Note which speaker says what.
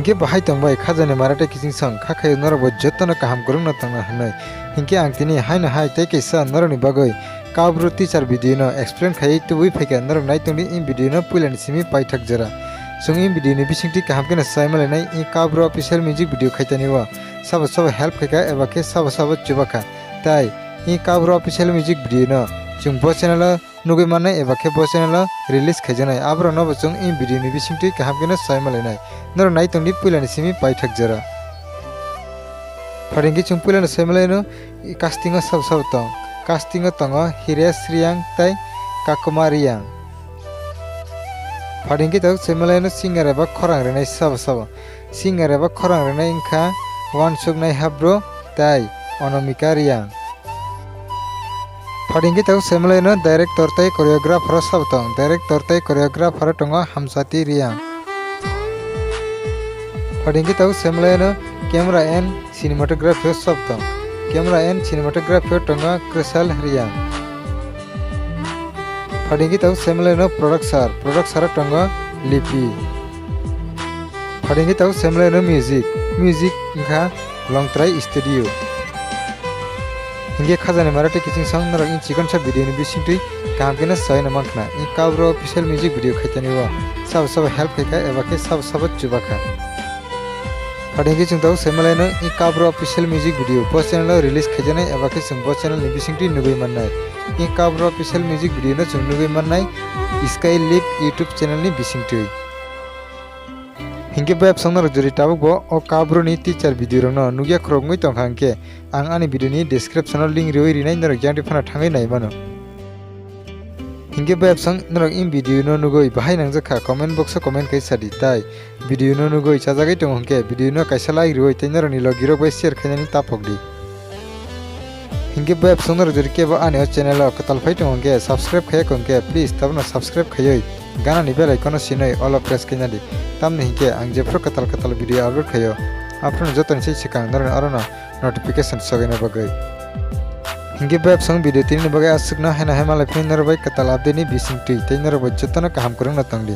Speaker 1: हिंके बाहाय तंबाय खाजाने माराटे किसिं संग खाखाय नरबो जत्तनो kaham kurungna tangna hanai हिंके आं तिनि हायना हाय तै कैसा नरनि bagoi kabro teacher video no explain khai tubui phaika nor naitongni in video no puilani simi paithak jara sung in video ni bisingti kaham kena saimalai in kabro official music video khaitani wa sabo sabo help khaika eba ke sabo sabo chubaka tai in kabro official music video no chung bo channel nugui manai eba ke bo channel release khaijanai abro no chung in video ni bisingti kaham kena saimalai nor naitongni puilani simi paithak jara Faringi chung puilani saimalai no casting sab sab tong casting tongo Hires Riang tai Kakumariang Faringi tau saimalai no singer eba khorang renai sab sab singer eba khorang renai ingkha Wansuknai Habro tai Onomika Riang Faringi tau saimalai no director tai choreographer sab tong director tai choreographer tongo Hamsati Riang Faringi tau saimalai no camera and cinematography sab tong camera and cinematography tonga Krisal Riang Faringi tau saimalai no producer tonga Lipi Faringi tau saimalai no music ingkha Longtrai Studio Hinge khajane marate kising song narok in chikon sa video ni bisingtui kaham kena sai na mankna in kabro official music video khaitani wa sab help khaika eba ke sab chubaka Faringi chung tau saimalai no in kabro official music video post channel release khaijanai eba ke chung post channel ni bisingtui nugui mannai in kabro official music video no chung nugui mannai Sky Lip YouTube channel ni bisingtui Hinge web song narok jori tabuk bo o kabro ni teacher video no nugya krogmui tong hangke ang ani video ni description no link rioi rinai narok jangti phana thangai nai mano Hinge web song narok in video no nugoi bahai nangjakha comment box o comment kai sadi tai video no nugoi chajagai tong hangke video no kaisa like rioi tai narok ni logiro bai share khainani tapokdi Hinge web song narok jori kebo ani o channel o katal phai tong hangke subscribe khai kongke please tabno subscribe khaioi gana ni bell icon sinai all of press kainadi tamne hinke ang jefro katal video upload khayo apron joton sei sikang naran arona notification sogaina bagai Hinge web song video tin ni bagai asukna hena hemala pin narbai katal update ni bising tui tai narbai jotona kaham kurung na tangdi